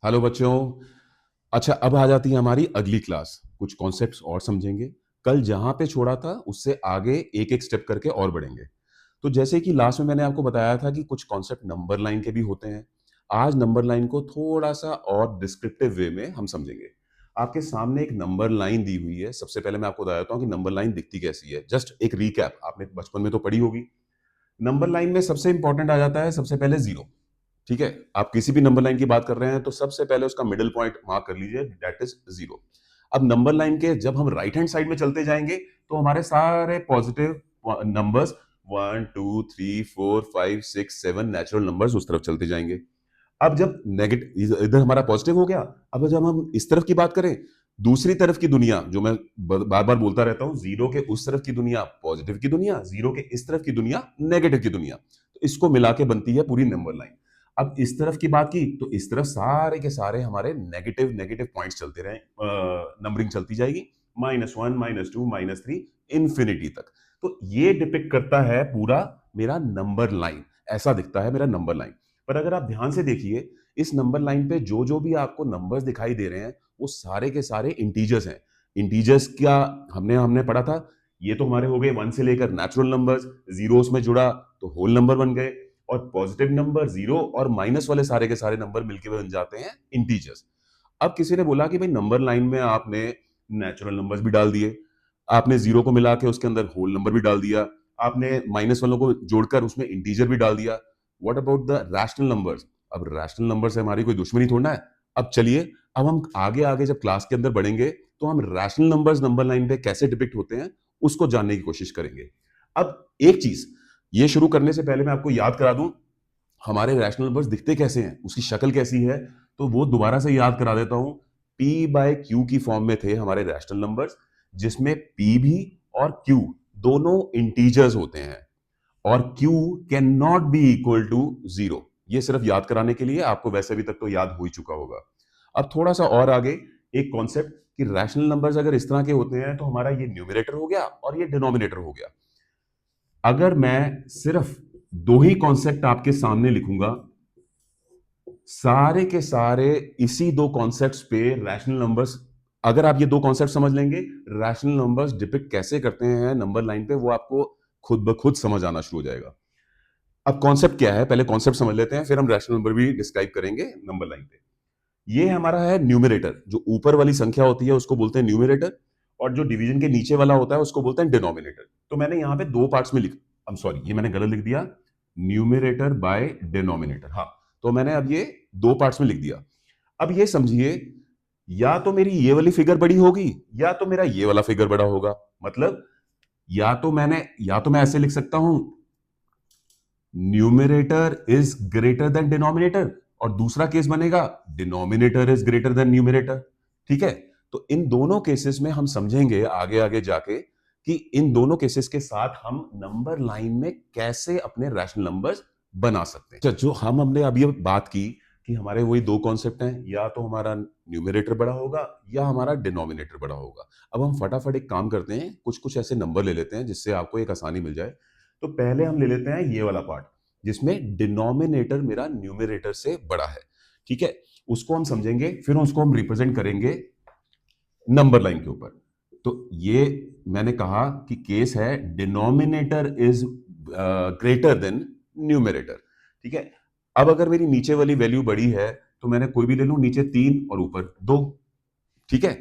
Hello बच्चों। अच्छा, अब आ जाती है हमारी अगली क्लास। कुछ कॉन्सेप्ट्स और समझेंगे। कल जहां पे छोड़ा था उससे आगे एक एक स्टेप करके और बढ़ेंगे। तो जैसे कि लास्ट में मैंने आपको बताया था कि कुछ कॉन्सेप्ट नंबर लाइन के भी होते हैं। आज नंबर लाइन को थोड़ा सा और डिस्क्रिप्टिव वे में हम समझेंगे। आपके सामने एक नंबर लाइन दी हुई है। सबसे पहले मैं आपको बता देता हूँ कि नंबर लाइन दिखती कैसी है। जस्ट एक रीकैप, आपने बचपन में तो पढ़ी होगी। नंबर लाइन में सबसे इंपॉर्टेंट आ जाता है सबसे पहले जीरो। ठीक है, आप किसी भी नंबर लाइन की बात कर रहे हैं तो सबसे पहले उसका मिडिल पॉइंट मार्क कर लीजिए, दैट इज जीरो। अब नंबर लाइन के जब हम राइट हैंड साइड में चलते जाएंगे तो हमारे सारे पॉजिटिव नंबर्स 1 2 3 4 5 6 7 नेचुरल नंबर्स उस तरफ चलते जाएंगे। अब जब नेगेटिव इधर हमारा पॉजिटिव हो गया, अब जब हम इस तरफ की बात करें, दूसरी तरफ की दुनिया जो मैं बार बार बोलता रहता हूं, जीरो के उस तरफ की दुनिया पॉजिटिव की दुनिया, जीरो के इस तरफ की दुनिया नेगेटिव की दुनिया। तो इसको मिला के बनती है पूरी नंबर लाइन। अब इस तरफ की बात की तो इस तरफ सारे के सारे हमारे नेगेटिव नेगेटिव पॉइंट्स चलते रहे, नंबरिंग चलती जाएगी, -1 -2 -3 इन्फिनिटी तक। तो ये डिपिक्ट करता है पूरा मेरा नंबर लाइन। ऐसा दिखता है मेरा नंबर लाइन। पर अगर आप ध्यान से देखिए, इस नंबर लाइन पे जो जो भी आपको नंबर्स दिखाई दे रहे हैं वो सारे के सारे इंटीजर्स हैं। इंटीजर्स क्या हमने हमने पढ़ा था, ये तो हमारे हो गए 1 से लेकर नेचुरल नंबर्स, जीरोस में जुड़ा तो होल नंबर बन गए, और पॉजिटिव नंबर जीरो और माइनस वाले सारे के सारे नंबर मिलके बन जाते हैं इंटीजर्स। अब किसी ने बोला कि भाई नंबर लाइन में आपने नेचुरल नंबर्स भी डाल दिए, आपने जीरो को मिला के उसके अंदर होल नंबर भी डाल दिया, आपने माइनस वालों को जोड़कर उसमें इंटीजर भी डाल दिया। What about the rational numbers? अब रैशनल नंबर से हमारी कोई दुश्मनी थोड़ा है। अब चलिए, अब हम आगे आगे जब क्लास के अंदर बढ़ेंगे तो हम रैशनल नंबर्स नंबर लाइन पे कैसे डिपिक्ट होते हैं उसको जानने की कोशिश करेंगे। अब एक चीज ये शुरू करने से पहले मैं आपको याद करा दूं, हमारे रैशनल नंबर्स दिखते कैसे हैं, उसकी शक्ल कैसी है, तो वो दोबारा से याद करा देता हूं। पी बाय क्यू की फॉर्म में थे हमारे रैशनल नंबर्स, जिसमें पी भी और क्यू दोनों इंटीजर्स होते हैं, और Q can not be equal to zero. ये सिर्फ याद कराने के लिए, आपको वैसे अभी तक तो याद हो ही चुका होगा। अब थोड़ा सा और आगे एक कॉन्सेप्ट कि रैशनल नंबर्स अगर इस तरह के होते हैं तो हमारा ये न्यूमरेटर हो गया और ये डिनोमिनेटर हो गया। अगर मैं सिर्फ दो ही कॉन्सेप्ट आपके सामने लिखूंगा, सारे के सारे इसी दो कॉन्सेप्ट्स पे रैशनल नंबर्स, अगर आप ये दो कॉन्सेप्ट समझ लेंगे, रैशनल नंबर्स डिपिक्ट कैसे करते हैं नंबर लाइन पे, वो आपको खुद ब खुद समझ आना शुरू हो जाएगा। अब कॉन्सेप्ट क्या है, पहले कॉन्सेप्ट समझ लेते हैं, फिर हम रैशनल नंबर भी डिस्क्राइब करेंगे नंबर लाइन पे। ये हमारा है न्यूमरेटर, जो ऊपर वाली संख्या होती है उसको बोलते हैं न्यूमरेटर, और जो डिवीजन के नीचे वाला होता है उसको बोलते हैं डिनोमिनेटर। तो मैंने यहाँ पे दो पार्ट्स में लिख, आई एम सॉरी, ये मैंने गलत लिख दिया, न्यूमरेटर बाय डिनोमिनेटर। हाँ, तो मैंने अब ये दो पार्ट्स में लिख दिया। अब ये समझिए, या तो मेरी ये वाली फिगर बड़ी होगी या तो मेरा ये वाला फिगर बड़ा होगा। मतलब या तो मैं ऐसे लिख सकता हूं, numerator is greater than denominator, और दूसरा केस बनेगा denominator is greater than numerator. ठीक है, तो इन दोनों केसेस में हम समझेंगे आगे आगे जाके कि इन दोनों केसेस के साथ हम नंबर लाइन में कैसे अपने रैशनल नंबर्स बना सकते हैं। अच्छा, जो हम हमने अभी बात की कि हमारे वही दो कॉन्सेप्ट हैं, या तो हमारा न्यूमरेटर बड़ा होगा या हमारा डिनोमिनेटर बड़ा होगा। अब हम फटाफट एक काम करते हैं, कुछ कुछ ऐसे नंबर ले लेते हैं जिससे आपको एक आसानी मिल जाए। तो पहले हम ले लेते हैं ये वाला पार्ट, जिसमें डिनोमिनेटर मेरा न्यूमरेटर से बड़ा है। ठीक है, उसको हम समझेंगे, फिर उसको हम रिप्रेजेंट करेंगे नंबर लाइन के ऊपर। तो ये मैंने कहा कि केस है denominator is greater than numerator. ठीक है, अब अगर मेरी नीचे वाली वैल्यू बड़ी है तो मैंने कोई भी ले लूं, नीचे 3 और ऊपर 2। ठीक है,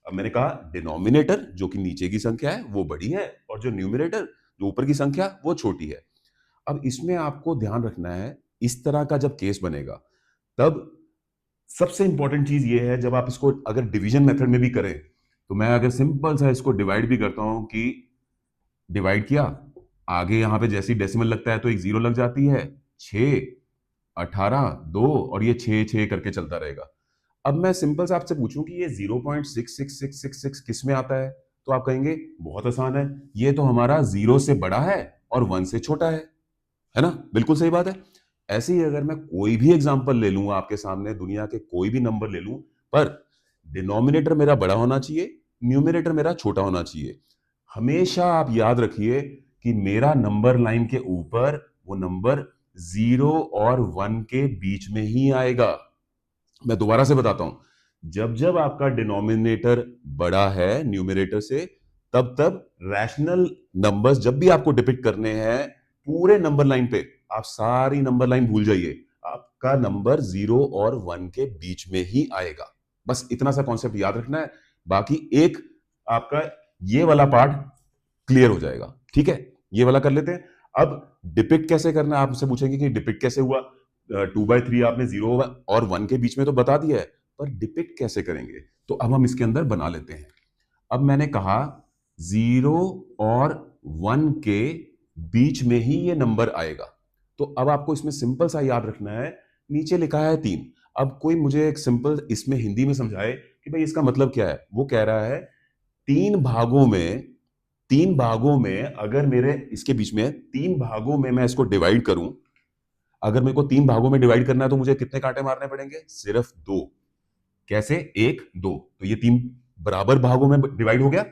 अब मैंने कहा डिनोमिनेटर जो कि नीचे की संख्या है वो बड़ी है, और जो न्यूमरेटर जो ऊपर की संख्या वो छोटी है। अब इसमें आपको ध्यान रखना है, इस तरह का जब केस बनेगा तब सबसे इंपॉर्टेंट चीज ये है, जब आप इसको अगर डिवीजन मेथड में भी करें, तो मैं अगर सिंपल सा इसको डिवाइड भी करता हूं कि डिवाइड किया, आगे यहां पे जैसी डेसिमल लगता है तो एक जीरो लग जाती है, 6 18 2, और ये 6 6 करके चलता रहेगा। अब मैं सिंपल से आपसे पूछूं कि ये 0.66666 किस में आता है, तो आप कहेंगे बहुत आसान है, ये तो हमारा जीरो से बड़ा है और 1 से छोटा है ना? बिल्कुल सही बात है। ऐसे ही अगर मैं कोई भी एग्जांपल ले लूं, आपके सामने दुनिया के कोई भी नंबर ले लूं, पर डिनोमिनेटर मेरा बड़ा होना चाहिए, न्यूमरेटर मेरा छोटा होना चाहिए। हमेशा आप याद रखिए कि मेरा नंबर लाइन के ऊपर वो नंबर 0 और 1 के बीच में ही आएगा। मैं दोबारा से बताता हूं, जब जब आपका डिनोमिनेटर बड़ा है न्यूमरेटर से, तब तब रैशनल नंबर्स जब भी आपको डिपिक्ट करने हैं पूरे नंबर लाइन पे, आप सारी नंबर लाइन भूल जाइए, आपका नंबर 0 और 1 के बीच में ही आएगा। बस इतना सा कॉन्सेप्ट याद रखना है, बाकी एक आपका ये वाला पार्ट क्लियर हो जाएगा। ठीक है, ये वाला कर लेते हैं। अब डिपिक्ट कैसे करना है, आपसे पूछेंगे कि डिपिक्ट कैसे हुआ। 2/3 आपने 0 और 1 के बीच में तो बता दिया है, पर डिपिक्ट कैसे करेंगे, तो अब हम इसके अंदर बना लेते हैं। अब मैंने कहा 0 और 1 के बीच में ही ये नंबर आएगा, तो अब आपको इसमें सिंपल सा याद रखना है, नीचे लिखा है 3। अब कोई मुझे एक सिंपल इसमें हिंदी में समझाए कि भाई इसका मतलब क्या है। वो कह रहा है 3 भागों में अगर मेरे इसके बीच में 3 भागों में मैं इसको डिवाइड करूं, अगर मेरे को 3 भागों में डिवाइड करना है तो मुझे कितने कांटे मारने पड़ेंगे, सिर्फ 2। कैसे, 1 2, तो ये 3 बराबर भागों में डिवाइड हो गया,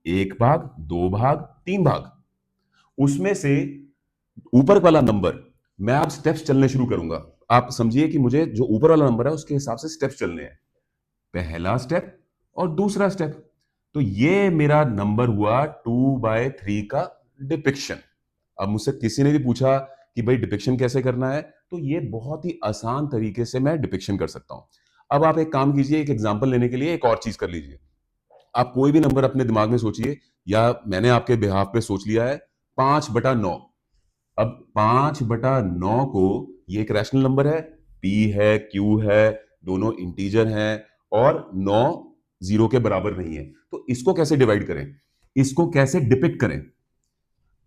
1 भाग, 2 भाग, 3 भाग। उसमें से ऊपर वाला नंबर मैं अब स्टेप्स चलने शुरू करूंगा। आप समझिए कि मुझे जो ऊपर वाला नंबर है उसके हिसाब से स्टेप्स चलने हैं, पहला स्टेप और दूसरा स्टेप। तो ये मेरा नंबर हुआ 2/3 का डिपिक्शन। अब मुझसे किसी ने भी पूछा कि भाई डिपिक्शन कैसे करना है, तो ये बहुत ही आसान तरीके से मैं डिपिक्शन कर सकता हूं। अब आप एक काम कीजिए, एक एग्जांपल लेने के लिए एक और चीज कर लीजिए। आप कोई भी नंबर अपने दिमाग में सोचिए, या मैंने आपके बिहाफ पे सोच लिया है, 5/9। अब 5/9 को, ये एक रैशनल नंबर है, p है, q है, दोनों इंटीजर हैं, और 9 0 के बराबर नहीं है। तो इसको कैसे डिवाइड करें, इसको कैसे डिपिक्ट करें।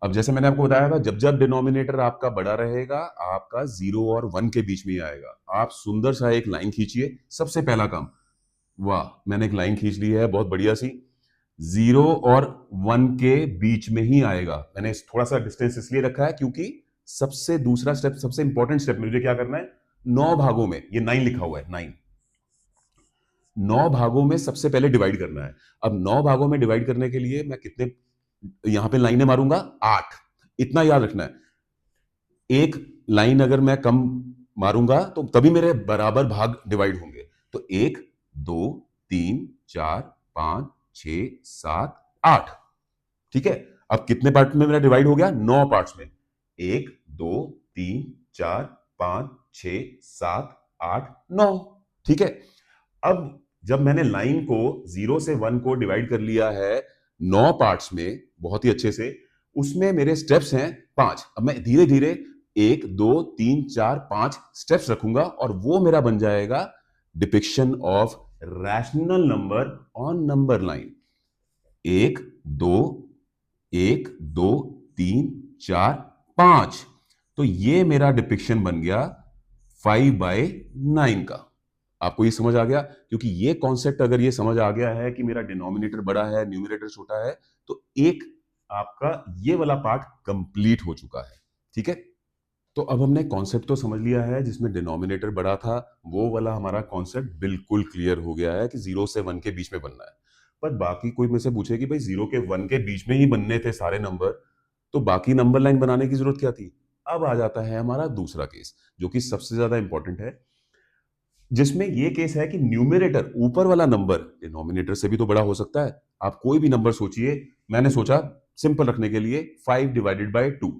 अब जैसे मैंने आपको बताया था, जब जब डिनोमिनेटर आपका बड़ा रहेगा, आपका 0 और 1 के बीच में ही आएगा। आप सुंदर सा एक लाइन खींचिए, सबसे पहला काम। वाह, मैंने एक लाइन खींच ली है बहुत बढ़िया सी। 0 और 1 के बीच में ही आएगा। मैंने थोड़ा सा डिस्टेंस इसलिए रखा है क्योंकि सबसे दूसरा स्टेप, सबसे इंपॉर्टेंट स्टेप मुझे क्या करना है, 9 भागों में, ये 9 लिखा हुआ है, 9 भागों में सबसे पहले डिवाइड करना है। अब 9 भागों में डिवाइड करने के लिए मैं कितने यहां पे लाइनें मारूंगा, 8। इतना याद रखना है, एक लाइन अगर मैं कम मारूंगा तो तभी मेरे बराबर भाग डिवाइड होंगे। तो 1 2 3 4 5 6 7 8। ठीक है, अब कितने पार्ट में मेरा डिवाइड हो गया, 9 पार्ट्स में। 1 2 3 4 5 6 7 8 9। ठीक है, अब जब मैंने लाइन को 0 से 1 को डिवाइड कर लिया है 9 पार्ट्स में बहुत ही अच्छे से, उसमें मेरे स्टेप्स हैं 5। अब मैं धीरे धीरे 1 2 3 4 5 स्टेप्स रखूंगा और वो मेरा बन जाएगा depiction of rational number on number line. 1 2 1 2 3 4 5। तो ये मेरा डिपिक्शन बन गया 5/9 का। आपको ये समझ आ गया, क्योंकि ये कॉन्सेप्ट अगर ये समझ आ गया है कि मेरा डिनोमिनेटर बड़ा है, न्यूमरेटर छोटा है, तो एक आपका ये वाला पार्ट कंप्लीट हो चुका है। ठीक है, तो अब हमने कॉन्सेप्ट तो समझ लिया है, जिसमें डिनोमिनेटर बड़ा था, वो वाला हमारा कॉन्सेप्ट बिल्कुल क्लियर हो गया है कि 0 से 1 के बीच में बनना है। पर बाकी कोई मुझसे पूछे कि भाई 0 के 1 के बीच में ही बनने थे सारे नंबर, तो बाकी नंबर लाइन बनाने की जरूरत क्या थी। अब आ जाता है हमारा दूसरा केस, जो कि सबसे ज्यादा इंपॉर्टेंट है, जिसमें ये केस है कि न्यूमरेटर ऊपर वाला नंबर डिनोमिनेटर से भी तो बड़ा हो सकता है। आप कोई भी नंबर सोचिए, मैंने सोचा सिंपल रखने के लिए 5/2।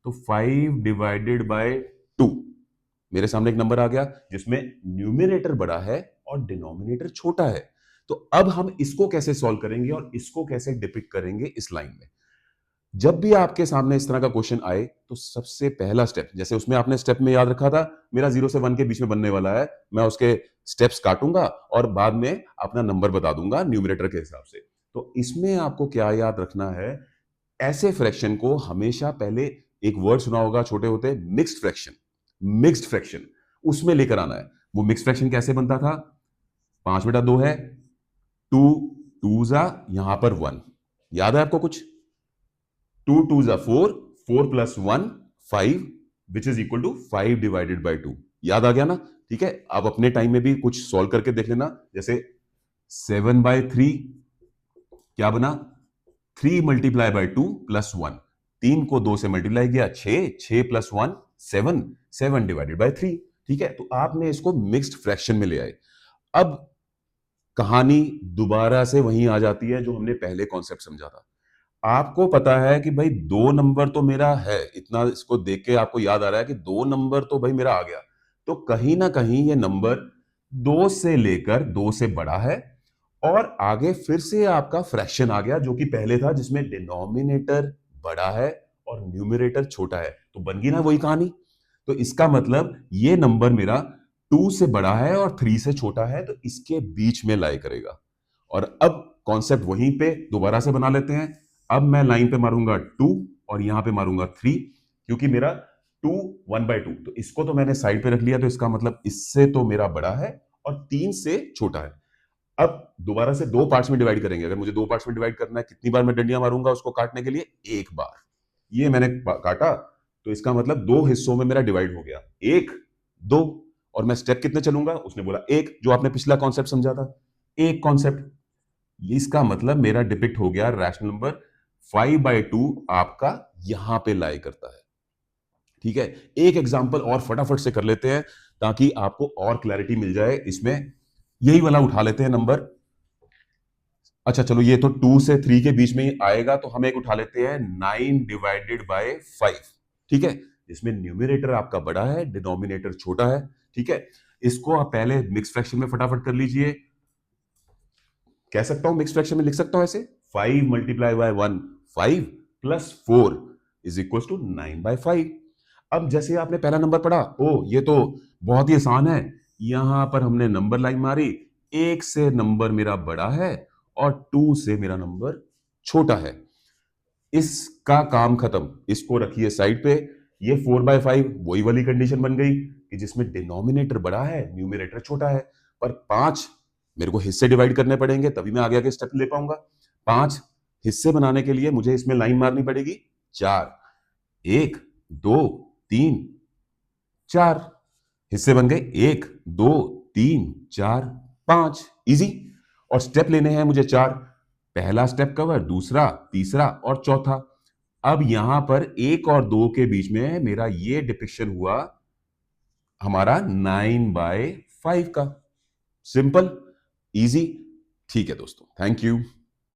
तो 5/2, मेरे सामने एक नंबर आ गया जिसमें न्यूमरेटर बड़ा है और डिनोमिनेटर छोटा है। तो अब हम इसको कैसे सॉल्व करेंगे और इसको कैसे डिपिक्ट करेंगे इस लाइन में। जब भी आपके सामने इस तरह का क्वेश्चन आए, तो सबसे पहला स्टेप, जैसे उसमें आपने स्टेप में याद रखा था मेरा 0 से 1 के बीच में बनने वाला है, मैं उसके स्टेप्स काटूंगा और बाद में अपना नंबर बता दूंगा न्यूमरेटर के हिसाब से। तो इसमें आपको क्या याद रखना है, ऐसे फ्रैक्शन को हमेशा पहले, एक वर्ड सुना होगा छोटे होते, मिक्स्ड फ्रैक्शन। मिक्स्ड फ्रैक्शन उसमें लेकर आना है। वो मिक्स्ड फ्रैक्शन कैसे बनता था, 5/2 है, 2 2 जा, यहां पर 1, याद है आपको कुछ, 2 2 जा 4, 4 + 1 5, विच इज इक्वल टू 5/2। याद आ गया ना। ठीक है, आप अपने टाइम में भी कुछ सॉल्व करके देख लेना। जैसे 7/3 क्या बना, 3 × 2 + 1, 3 को 2 से मल्टीप्लाई किया 6, 6 + 1 7, 7/3। ठीक है, तो आपने इसको मिक्स्ड फ्रैक्शन में ले आए। अब कहानी दोबारा से वहीं आ जाती है जो हमने पहले कॉन्सेप्ट समझा था। आपको पता है कि भाई 2 नंबर तो मेरा है, इतना इसको देख के आपको याद आ रहा है कि 2 नंबर तो भाई मेरा आ गया। तो कहीं न कहीं ये नंबर 2 से लेकर 2 से बड़ा है और आगे फिर से आपका फ्रैक्शन आ गया जो कि पहले था जिसमें डिनोमिनेटर बड़ा है और न्यूमरेटर छोटा है। तो बन गई ना वही कहानी। तो इसका मतलब ये नंबर मेरा 2 से बड़ा है और 3 से छोटा है, तो इसके बीच में लाई करेगा। और अब कॉन्सेप्ट वहीं पे दोबारा से बना लेते हैं। अब मैं लाइन पे मारूंगा 2 और यहां पे मारूंगा 3, क्योंकि मेरा 2 1/2, तो इसको तो मैंने साइड पे रख लिया, तो इसका मतलब इससे तो मेरा बड़ा है और 3 से छोटा है। अब दोबारा से 2 पार्ट्स में डिवाइड करेंगे। अगर मुझे 2 पार्ट्स में डिवाइड करना है, कितनी बार मैं डंडियां मारूंगा उसको काटने के लिए? एक बार। ये मैंने काटा, तो इसका मतलब 2 हिस्सों में मेरा डिवाइड हो गया, 1 2। और मैं स्टेप कितने चलूंगा? उसने बोला 1, जो आपने पिछला कॉन्सेप्ट समझा था, एक कॉन्सेप्ट। इसका मतलब मेरा डिपिक्ट हो गया रैशनल नंबर 5/2 आपका यहां पे लाई करता है। ठीक है, एक एग्जांपल और फटाफट से कर लेते हैं ताकि आपको और क्लैरिटी मिल जाए इसमें। यही वाला उठा लेते हैं नंबर। अच्छा चलो, ये तो 2 से 3 के बीच में ही आएगा, तो हम एक उठा लेते हैं 9/5। ठीक है, इसमें न्यूमरेटर आपका बड़ा है, डिनोमिनेटर छोटा है। ठीक है, इसको आप पहले मिक्स फ्रैक्शन में फटाफट कर लीजिए। कह सकता हूं मिक्स फ्रैक्शन में लिख सकता हूं ऐसे, 5 multiply by 1, 5 plus 4 is equal to 9/5। अब जैसे आपने पहला नंबर पढ़ा, ओ ये तो बहुत ही आसान है। यहां पर हमने नंबर लाइन मारी, 1 से नंबर मेरा बड़ा है और 2 से मेरा नंबर छोटा है। इसका काम खत्म, इसको रखिए साइड पे। ये 4/5 वही वाली कंडीशन बन गई कि जिसमें डिनोमिनेटर बड़ा है, न्यूमरेटर छोटा है। पर 5 मेरे को हिस्से डिवाइड करने पड़ेंगे, तभी मैं आगे आगे स्टेप ले पाऊंगा। 5 हिस्से बनाने के लिए मुझे इसमें लाइन मारनी पड़ेगी 4। 1 2 3 4 हिस्से बन गए, 1 2 3 4 5। इजी। और स्टेप लेने हैं मुझे 4। पहला स्टेप कवर, दूसरा, तीसरा और चौथा। अब यहां पर 1 और 2 के बीच में मेरा ये डिपिक्शन हुआ हमारा 9/5 का। Simple, easy. ठीक है दोस्तों, थैंक यू।